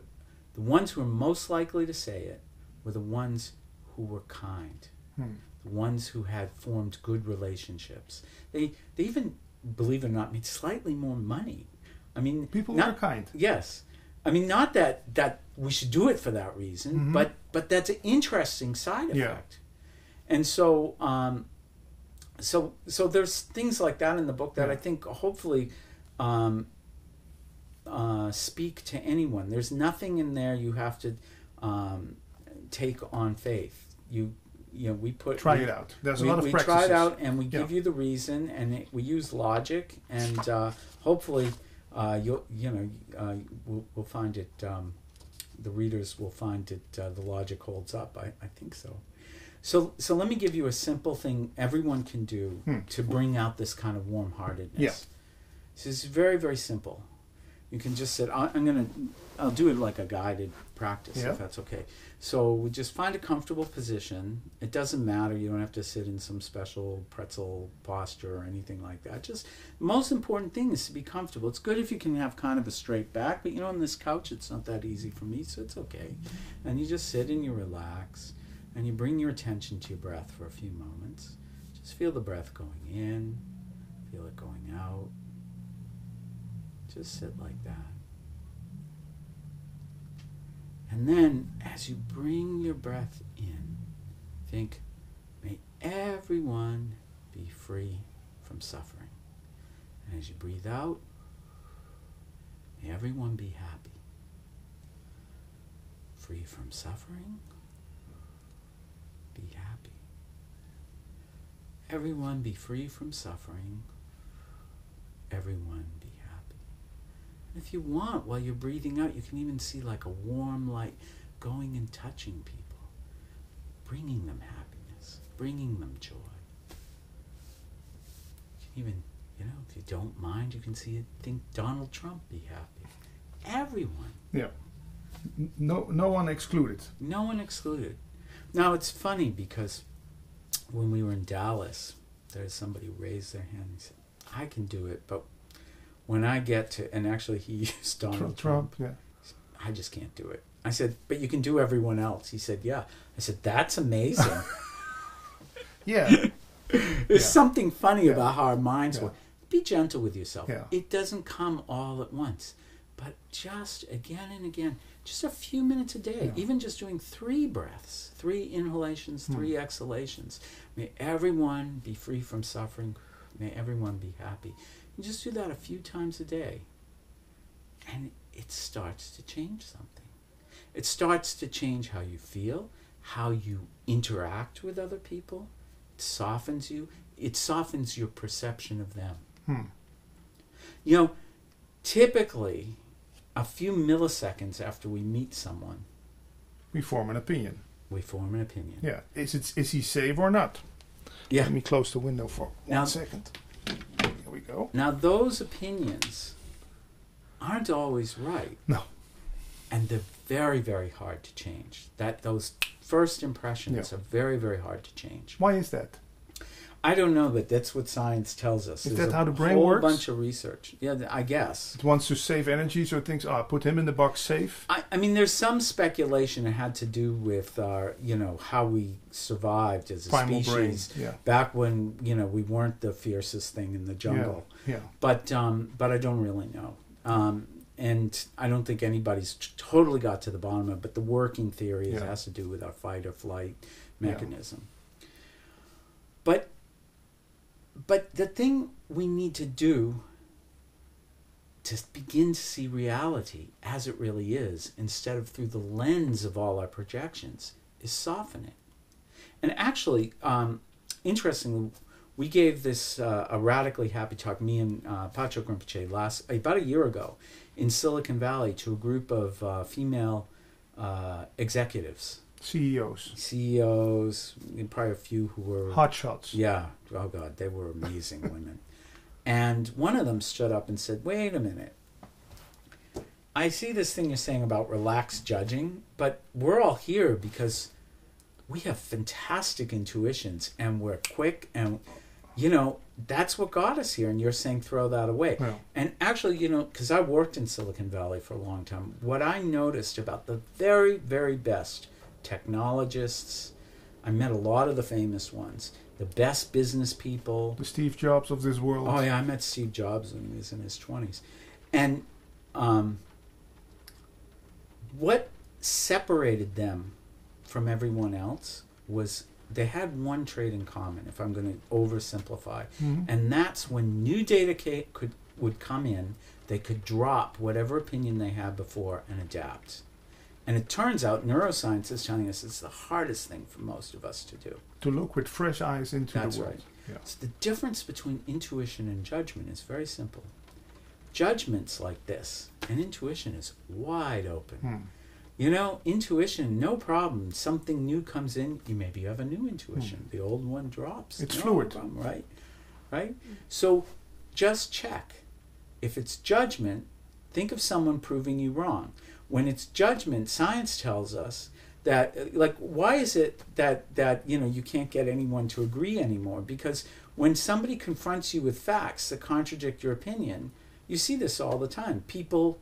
the ones who were most likely to say it were the ones who were kind, the ones who had formed good relationships. They even, believe it or not, made slightly more money. I mean, people were kind. Yes. I mean, not that we should do it for that reason, but that's an interesting side effect. And so so there's things like that in the book that I think hopefully speak to anyone. There's nothing in there you have to take on faith. We try it out. There's a lot of practices. We try it out, and we give you the reason, and we use logic, and hopefully we'll find it. The readers will find it. The logic holds up. I think so. So let me give you a simple thing everyone can do to bring out this kind of warm-heartedness. Yeah. So it's very, very simple. You can just sit. I'll do it like a guided practice, if that's okay. So we just find a comfortable position. It doesn't matter. You don't have to sit in some special pretzel posture or anything like that. Just the most important thing is to be comfortable. It's good if you can have kind of a straight back, but on this couch it's not that easy for me, so it's okay. And you just sit and you relax. And you bring your attention to your breath for a few moments. Just feel the breath going in, feel it going out. Just sit like that. And then, as you bring your breath in, think, may everyone be free from suffering. And as you breathe out, may everyone be happy. Free from suffering, be happy. Everyone be free from suffering, everyone be happy. And if you want, while you're breathing out, you can even see like a warm light going and touching people, bringing them happiness, bringing them joy. You can even, if you don't mind, you can see it, think Donald Trump be happy. Everyone. Yeah. No one excluded. No one excluded. Now, it's funny because when we were in Dallas, there's somebody who raised their hand and said, I can do it, but when I get to, and actually he used Donald Trump, yeah. I just can't do it. I said, but you can do everyone else. He said, yeah. I said, that's amazing. Yeah. There's something funny about how our minds work. Be gentle with yourself. Yeah. It doesn't come all at once, but just again and again, just a few minutes a day, even just doing 3 breaths, 3 inhalations, 3 exhalations. May everyone be free from suffering. May everyone be happy. You just do that a few times a day, and it starts to change something. It starts to change how you feel, how you interact with other people. It softens you. It softens your perception of them. Typically, a few milliseconds after we meet someone, we form an opinion. Yeah. Is he safe or not? Yeah. Let me close the window for 1 second. Here we go. Now, those opinions aren't always right. No. And they're very, very hard to change. Those first impressions are very, very hard to change. Why is that? I don't know, but that's what science tells us. Is that how the brain works? works? A whole bunch of research. Yeah, I guess. It wants to save energy, so it thinks, put him in the box safe. I mean, there's some speculation it had to do with our, how we survived as a Primal species back when, we weren't the fiercest thing in the jungle. Yeah. But I don't really know. And I don't think anybody's totally got to the bottom of it, but the working theory has to do with our fight or flight mechanism. But the thing we need to do to begin to see reality as it really is, instead of through the lens of all our projections, is soften it. And actually, interestingly, we gave this a radically happy talk, me and Pacho Rinpoche, about a year ago in Silicon Valley to a group of female executives. CEOs, probably a few who were... Hotshots. Yeah. Oh, God, they were amazing women. And one of them stood up and said, wait a minute. I see this thing you're saying about relaxed judging, but we're all here because we have fantastic intuitions and we're quick and, that's what got us here. And you're saying throw that away. Yeah. And actually, because I worked in Silicon Valley for a long time, what I noticed about the very, very best technologists, I met a lot of the famous ones, the best business people. The Steve Jobs of this world. Oh, yeah, I met Steve Jobs when he was in his 20s. And what separated them from everyone else was they had one trait in common, if I'm going to oversimplify. And that's when new data would come in, they could drop whatever opinion they had before and adapt. And it turns out neuroscience is telling us it's the hardest thing for most of us to do. To look with fresh eyes into the world. That's right. Yeah. So the difference between intuition and judgment is very simple. Judgment's like this, and intuition is wide open. Intuition, no problem. Something new comes in, maybe you have a new intuition. The old one drops. It's fluid. Problem, right? So just check. If it's judgment, think of someone proving you wrong. When it's judgment, science tells us that, why is it that you can't get anyone to agree anymore? Because when somebody confronts you with facts that contradict your opinion, you see this all the time. People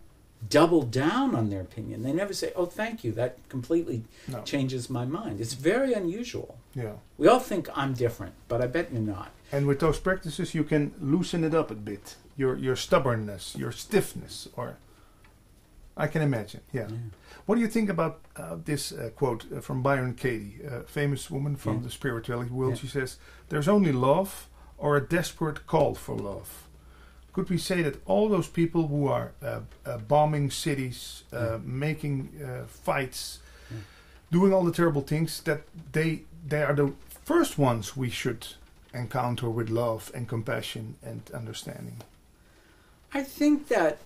double down on their opinion. They never say, oh, thank you, that completely changes my mind. It's very unusual. Yeah. We all think I'm different, but I bet you're not. And with those practices, you can loosen it up a bit. Your stubbornness, your stiffness, or... I can imagine, yeah. What do you think about this quote from Byron Katie, a famous woman from the spirituality world? She says, "There's only love or a desperate call for love." Could we say that all those people who are bombing cities, making fights, doing all the terrible things, that they are the first ones we should encounter with love and compassion and understanding? I think that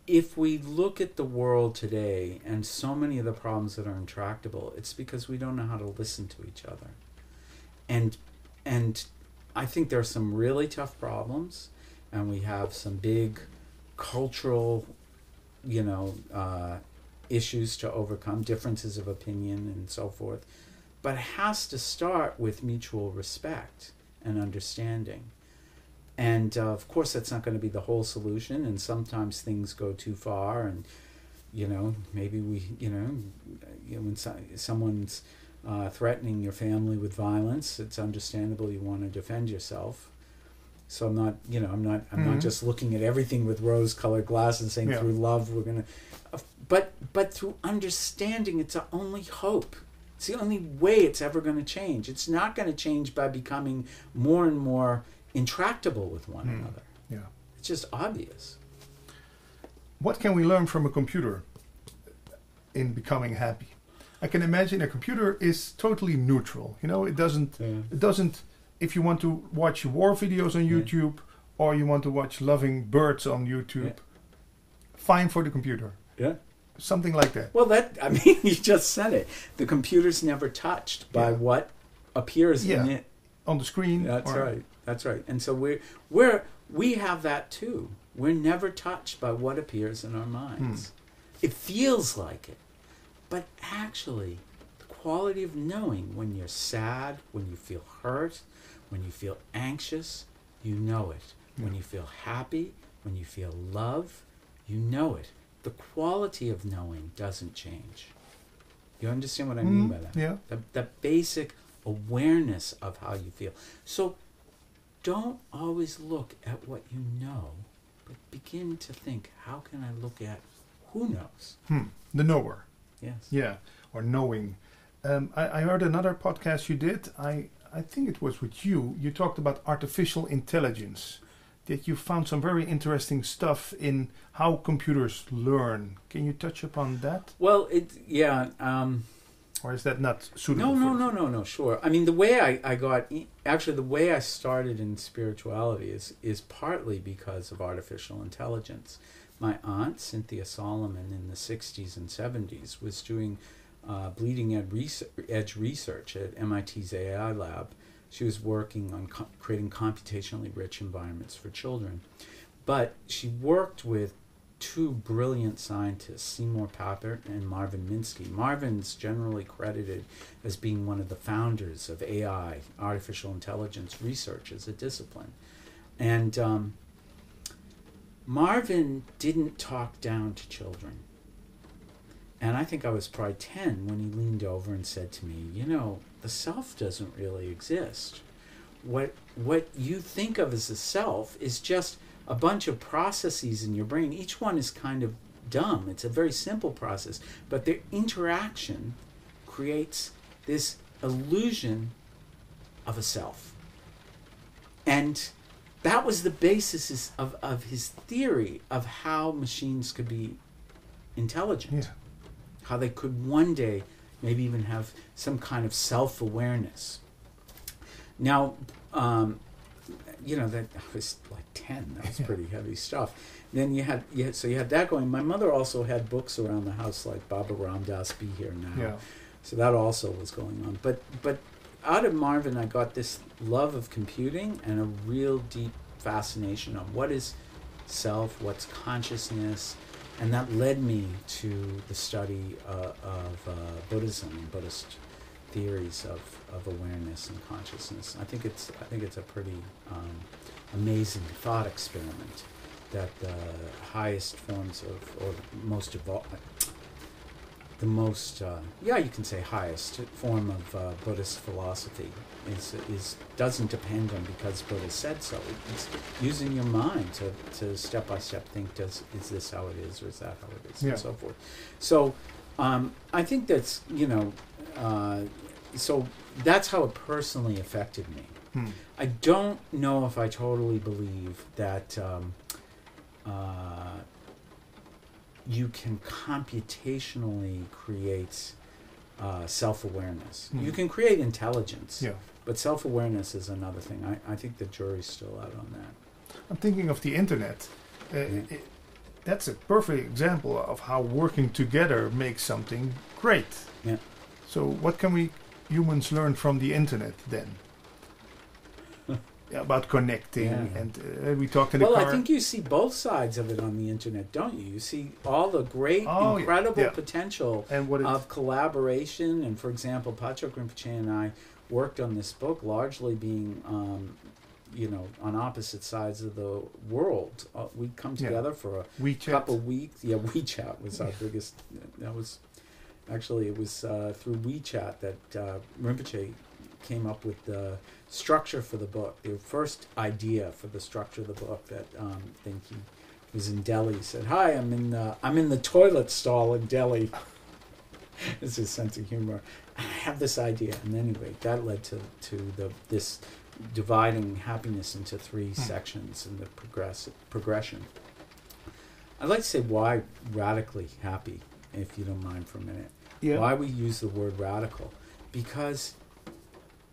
if we look at the world today and so many of the problems that are intractable, it's because we don't know how to listen to each other. And I think there are some really tough problems, and we have some big cultural, issues to overcome, differences of opinion and so forth. But it has to start with mutual respect and understanding. And of course, that's not going to be the whole solution. And sometimes things go too far. And, maybe when someone's threatening your family with violence, it's understandable you want to defend yourself. So I'm not, I'm not just looking at everything with rose-colored glasses and saying through love we're going to, but through understanding, it's our only hope. It's the only way it's ever going to change. It's not going to change by becoming more and more intractable with one another. Yeah, it's just obvious. What can we learn from a computer in becoming happy? I can imagine a computer is totally neutral. It doesn't. If you want to watch war videos on YouTube or you want to watch loving birds on YouTube, fine for the computer. Yeah. Something like that. Well, you just said it. The computer's never touched by what appears in it on the screen. That's right. That's right. And so we have that too. We're never touched by what appears in our minds. It feels like it, but actually, the quality of knowing when you're sad, when you feel hurt, when you feel anxious, you know it. When you feel happy, when you feel love, you know it. The quality of knowing doesn't change. You understand what I mean by that? Yeah. The basic awareness of how you feel. So don't always look at what you know, but begin to think, how can I look at who knows? The knower. Yes. Yeah, or knowing. I heard another podcast you did. I think it was with you. You talked about artificial intelligence. That you found some very interesting stuff in how computers learn. Can you touch upon that? Well, or is that not suitable? No, sure. I mean, the way the way I started in spirituality is partly because of artificial intelligence. My aunt, Cynthia Solomon, in the 60s and 70s, was doing bleeding edge research at MIT's AI lab. She was working on creating computationally rich environments for children. But she worked with two brilliant scientists, Seymour Papert and Marvin Minsky. Marvin's generally credited as being one of the founders of AI, artificial intelligence research as a discipline. And Marvin didn't talk down to children. And I think I was probably 10 when he leaned over and said to me, the self doesn't really exist. What you think of as a self is just a bunch of processes in your brain. Each one is kind of dumb. It's a very simple process. But their interaction creates this illusion of a self. And that was the basis of his theory of how machines could be intelligent. Yeah. How they could one day maybe even have some kind of self-awareness. Now, that I was like 10. That was pretty heavy stuff. Then you had that going. My mother also had books around the house like Baba Ram Das, Be Here Now. Yeah. So that also was going on. But out of Marvin, I got this love of computing and a real deep fascination on what is self, what's consciousness. And that led me to the study of Buddhism and Buddhist theories of awareness and consciousness. I think it's a pretty amazing thought experiment that the highest forms of, or most evolved, the most, you can say highest form of Buddhist philosophy is doesn't depend on because Buddha said so. It's using your mind to step by step think, is this how it is, or is that how it is, and so forth. So I think that's, so that's how it personally affected me. I don't know if I totally believe that you can computationally create self-awareness. You can create intelligence, but self-awareness is another thing. I think the jury's still out on that. I'm thinking of the internet. That's a perfect example of how working together makes something great. Yeah. So what can we humans learn from the internet then? About connecting, and we talked in the car. Well, I think you see both sides of it on the internet, don't you? You see all the great, incredible potential of collaboration. And for example, Patrick Rinpoche and I worked on this book largely being, on opposite sides of the world. We'd come together for a couple weeks. Yeah, WeChat was our biggest. That was actually, it was through WeChat that Rinpoche came up with the structure for the book. The first idea for the structure of the book that I think he was in Delhi. He said, "Hi, I'm in the toilet stall in Delhi." It's his sense of humor. I have this idea, and anyway, that led to this dividing happiness into three sections in the progression. I'd like to say why radically happy, if you don't mind for a minute. Yeah. Why we use the word radical? Because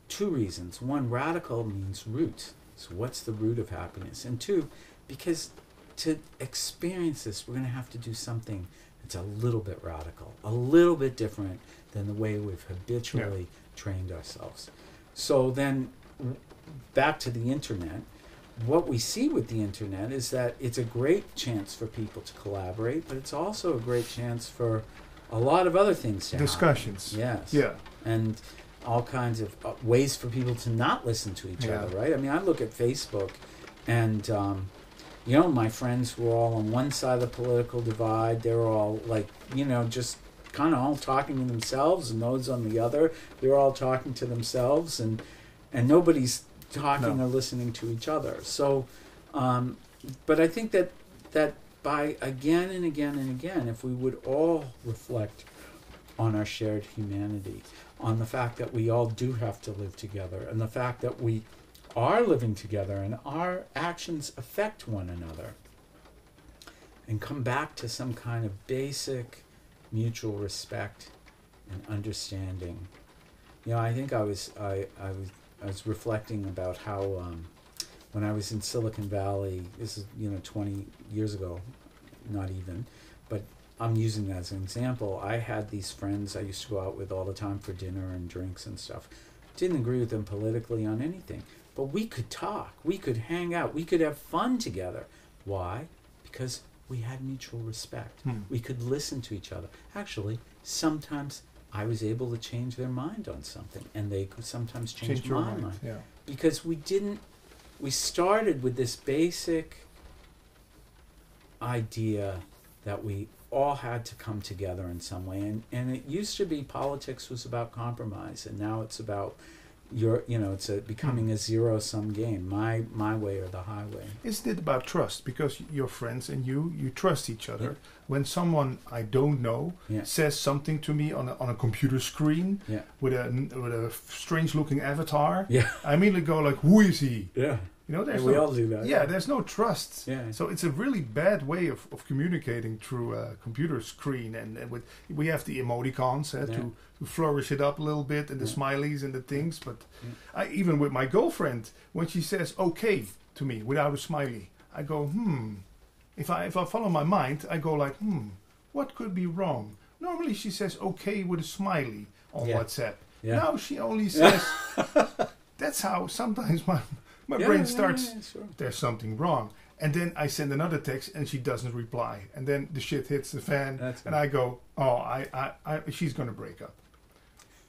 two reasons. One, radical means root. So what's the root of happiness? And two, because to experience this, we're going to have to do something that's a little bit radical, a little bit different than the way we've habitually trained ourselves. So then, back to the internet, what we see with the internet is that it's a great chance for people to collaborate, but it's also a great chance for a lot of other things to discussions. Happen. Yes. Yeah. And all kinds of ways for people to not listen to each other, right? I mean, I look at Facebook and, my friends who are all on one side of the political divide, they're all like, just kind of all talking to themselves, and those on the other, they're all talking to themselves, and nobody's talking or listening to each other. So, but I think that by again and again and again, if we would all reflect on our shared humanity, on the fact that we all do have to live together, and the fact that we are living together and our actions affect one another, and come back to some kind of basic mutual respect and understanding. I think I was reflecting about how when I was in Silicon Valley, this is 20 years ago, not even, but I'm using that as an example. I had these friends I used to go out with all the time for dinner and drinks and stuff. Didn't agree with them politically on anything, but we could talk, we could hang out, we could have fun together. Why? Because we had mutual respect. We could listen to each other. Actually, sometimes I was able to change their mind on something, and they could sometimes change my mind. Yeah. Because we started with this basic idea that we all had to come together in some way, and it used to be politics was about compromise, and now it's about it's becoming a zero-sum game, my way or the highway. Isn't it about trust? Because your friends and you trust each other. Yeah. When someone I don't know says something to me on a computer screen with a strange-looking avatar, I immediately go like, "Who is he?" Yeah. We all do that. Yeah, there's no trust. Yeah. So it's a really bad way of communicating through a computer screen, and we have the emoticons to flourish it up a little bit, and the smileys and the things. But I, even with my girlfriend, when she says "okay" to me without a smiley, I go, If I follow my mind, I go like, what could be wrong? Normally she says "okay" with a smiley on WhatsApp. Yeah. Now she only says. That's how sometimes my brain starts, there's something wrong. And then I send another text and she doesn't reply. And then the shit hits the fan. And I go, she's going to break up.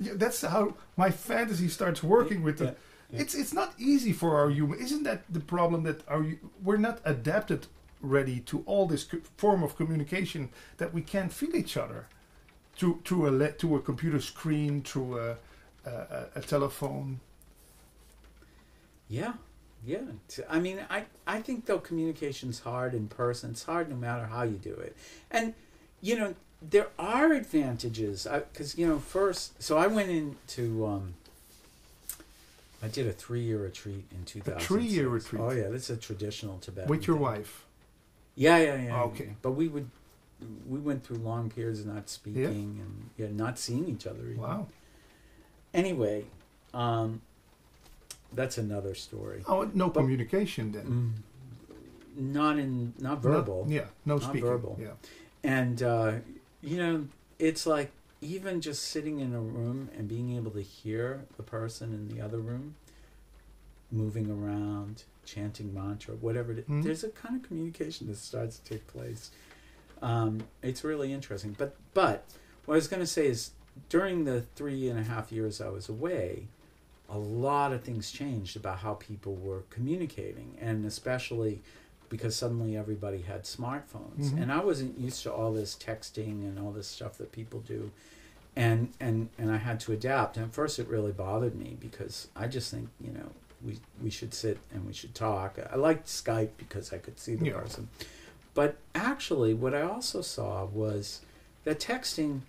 Yeah, that's how my fantasy starts working with the... It's not easy for our human... Isn't that the problem, that we're not adapted ready to all this form of communication, that we can't feel each other? to a computer screen, through a telephone. Yeah. I mean, I think though communication's hard in person. It's hard no matter how you do it. And, there are advantages. Because, first... So I went into... I did a 3-year retreat in 2006. A 3-year retreat? Oh, yeah. This is a traditional Tibetan With your thing. wife? Yeah. Oh, okay. But we went through long periods of not speaking and not seeing each other even. Wow. Anyway... that's another story. Oh, no communication then. Not verbal. No speaking. Not verbal. Yeah. And it's like even just sitting in a room and being able to hear the person in the other room moving around, chanting mantra, whatever it is. There's a kind of communication that starts to take place. It's really interesting. But what I was going to say is during the 3.5 years I was away, a lot of things changed about how people were communicating, and especially because suddenly everybody had smartphones, and I wasn't used to all this texting and all this stuff that people do, and I had to adapt. And at first, it really bothered me because I just think we should sit and we should talk. I liked Skype because I could see the person, but actually, what I also saw was that texting,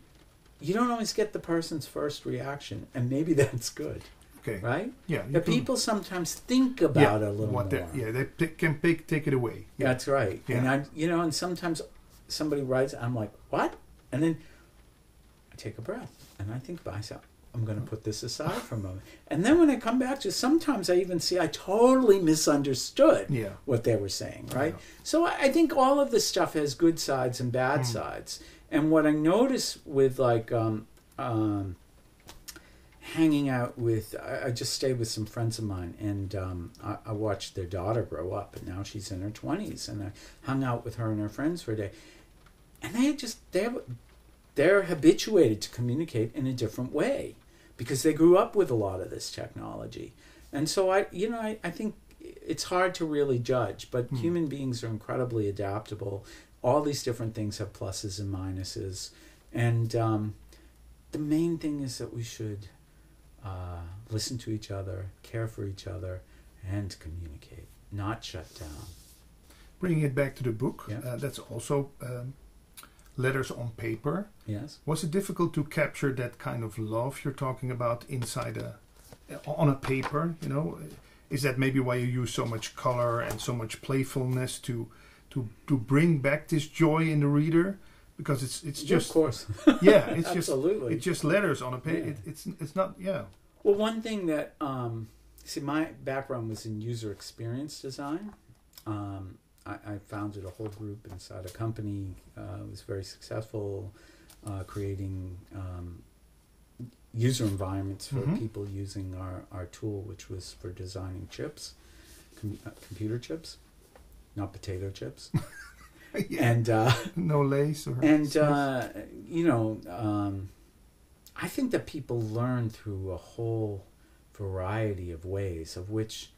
you don't always get the person's first reaction, and maybe that's good. Okay. Right? Yeah. The people sometimes think about it a little more. They can take it away. Yeah. That's right. Yeah. And and sometimes somebody writes, I'm like, what? And then I take a breath and I think to myself, I'm going to put this aside for a moment. And then when I come back to, sometimes I even see I totally misunderstood what they were saying, right? Yeah. So I think all of this stuff has good sides and bad sides. And what I notice with hanging out with, I just stayed with some friends of mine, and I watched their daughter grow up, and now she's in her 20s, and I hung out with her and her friends for a day, and they're habituated to communicate in a different way because they grew up with a lot of this technology. And so I think it's hard to really judge, but human beings are incredibly adaptable. All these different things have pluses and minuses, and the main thing is that we should listen to each other, care for each other, and communicate, not shut down. Bringing it back to the book, that's also letters on paper. Yes. Was it difficult to capture that kind of love you're talking about on a paper? Is that maybe why you use so much color and so much playfulness to bring back this joy in the reader? Because it's just, of course, it's absolutely, it's just letters on a page. Yeah. It's not. Well, one thing that my background was in user experience design. I founded a whole group inside a company. Was very successful, creating user environments for people using our tool, which was for designing chips, computer chips, not potato chips. And no lace or I think that people learn through a whole variety of ways, of which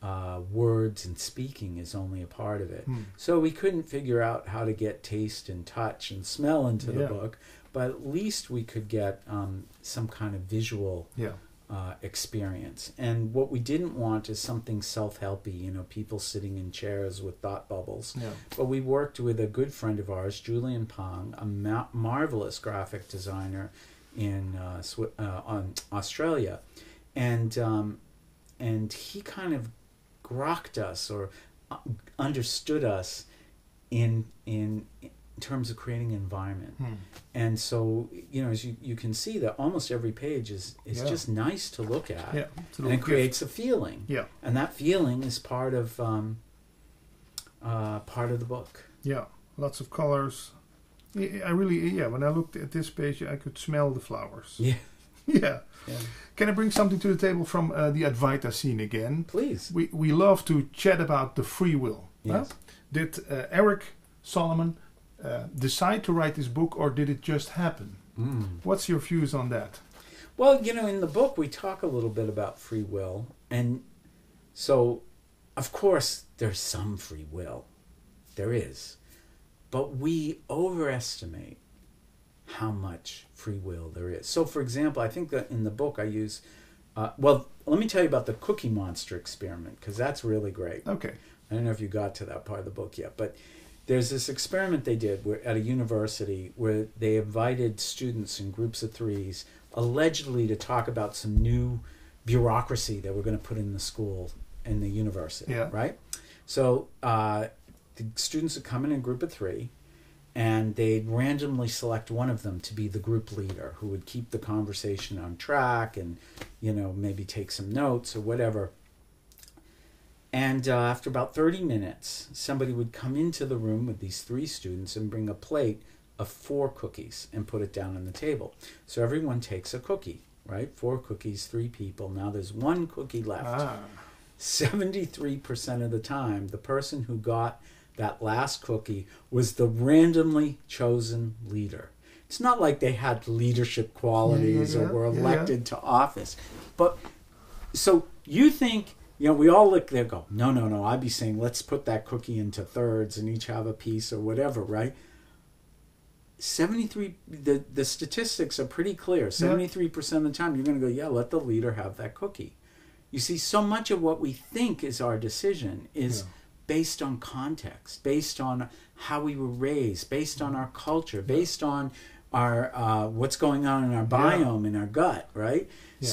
words and speaking is only a part of it. So we couldn't figure out how to get taste and touch and smell into the book, but at least we could get some kind of visual experience. And what we didn't want is something self-helpy, people sitting in chairs with thought bubbles. But we worked with a good friend of ours, Julian Pong, a marvelous graphic designer in Australia, and he kind of grokked us or understood us in terms of creating an environment. And so, as you can see that almost every page is just nice to look at, and it creates a feeling. And that feeling is part of the book. Lots of colors. I really, when I looked at this page, I could smell the flowers. Can I bring something to the table from the Advaita scene again? Please. We love to chat about the free will. Yes. Did Erric Solomon decide to write this book, or did it just happen? What's your views on that? Well, in the book we talk a little bit about free will, and so of course there's some free will. There is. But we overestimate how much free will there is. So, for example, I think that in the book I use, well, let me tell you about the Cookie Monster experiment, because that's really great. Okay. I don't know if you got to that part of the book yet, but there's this experiment they did at a university where they invited students in groups of threes, allegedly to talk about some new bureaucracy that we're going to put in the school, in the university, right? So the students would come in a group of three, and they'd randomly select one of them to be the group leader, who would keep the conversation on track and, maybe take some notes or whatever. And after about 30 minutes, somebody would come into the room with these three students and bring a plate of 4 cookies and put it down on the table. So everyone takes a cookie, right? 4 cookies, 3 people. Now there's 1 cookie left. 73% of the time, the person who got that last cookie was the randomly chosen leader. It's not like they had leadership qualities or were elected to office. But so you think, we all look there and go, no, I'd be saying, let's put that cookie into thirds and each have a piece or whatever, right? 73, the statistics are pretty clear. 73% of the time you're going to go, let the leader have that cookie. You see, so much of what we think is our decision is based on context, based on how we were raised, based on our culture, based on our what's going on in our biome, in our gut, right? Yeah.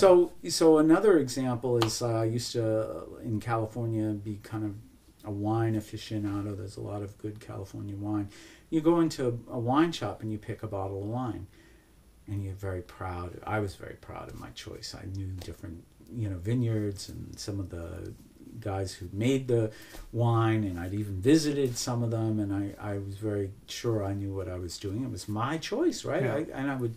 So another example is I used to, in California, be kind of a wine aficionado. There's a lot of good California wine. You go into a wine shop and you pick a bottle of wine, and you're very proud. I was very proud of my choice. I knew different vineyards and some of the guys who made the wine, and I'd even visited some of them, and I was very sure I knew what I was doing. It was my choice, right? I would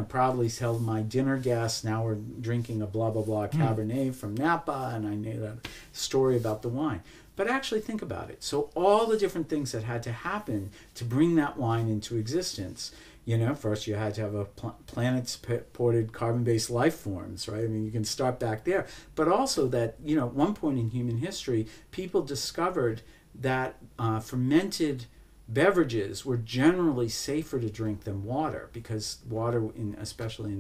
proudly tell my dinner guests, now we're drinking a blah blah blah Cabernet from Napa, and I knew that story about the wine. But actually think about it. So all the different things that had to happen to bring that wine into existence. First you had to have a planet-supported carbon-based life forms, right? I mean, you can start back there. But also that, at one point in human history, people discovered that fermented beverages were generally safer to drink than water, because water, especially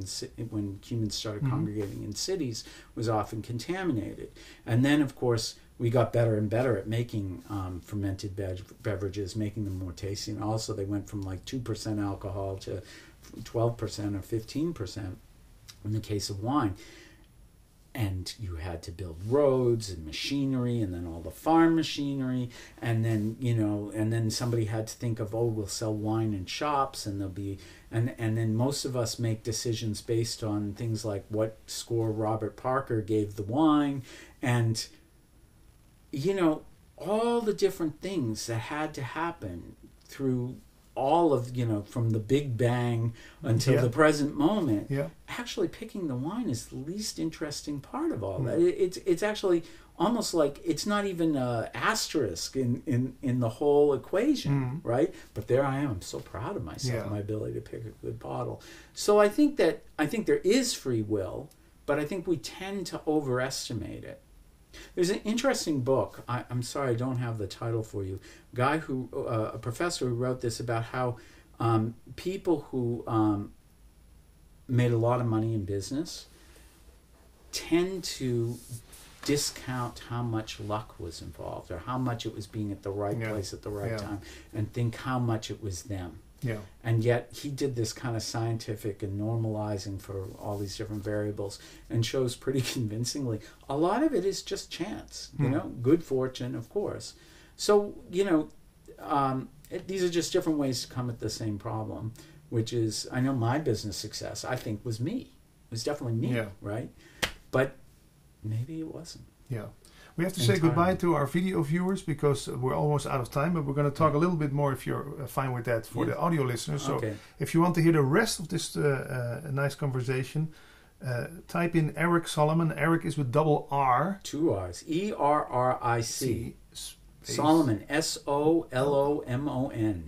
when humans started congregating in cities, was often contaminated. And then, of course, we got better and better at making fermented beverages, making them more tasty. And also they went from like 2% alcohol to 12% or 15% in the case of wine. And you had to build roads and machinery, and then all the farm machinery. And then, and then somebody had to think of, we'll sell wine in shops, and there'll be, and then most of us make decisions based on things like what score Robert Parker gave the wine, and all the different things that had to happen through all of, from the Big Bang until the present moment. Actually picking the wine is the least interesting part of all that. It's actually almost like it's not even an asterisk in the whole equation, right? But there I am. I'm so proud of myself, my ability to pick a good bottle. So I think there is free will, but I think we tend to overestimate it. There's an interesting book. I'm sorry I don't have the title for you. A professor who wrote this about how people who made a lot of money in business tend to discount how much luck was involved, or how much it was being at the right place at the right time, and think how much it was them. And yet he did this kind of scientific and normalizing for all these different variables, and shows pretty convincingly a lot of it is just chance, good fortune, of course. So, these are just different ways to come at the same problem, which is, I know my business success, I think, was me. It was definitely me, right? But maybe it wasn't. We have to say goodbye to our video viewers because we're almost out of time, but we're going to talk a little bit more, if you're fine with that, for the audio listeners. So if you want to hear the rest of this nice conversation, type in Erric Solomon. Erric is with double R. 2 R's. E-R-R-I-C. Solomon. S-O-L-O-M-O-N.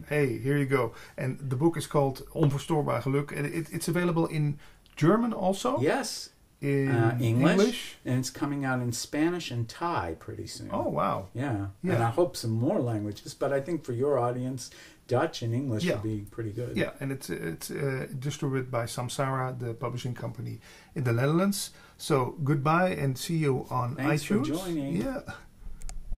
Hey, here you go. And the book is called Onverstoorbaar Geluk. And it's available in German also? Yes. in English, and it's coming out in Spanish and Thai pretty soon. Oh, wow. Yeah. And I hope some more languages, but I think for your audience, Dutch and English would be pretty good. Yeah, and it's distributed by Samsara, the publishing company in the Netherlands. So goodbye and see you on Thanks iTunes. Thanks for joining. Yeah.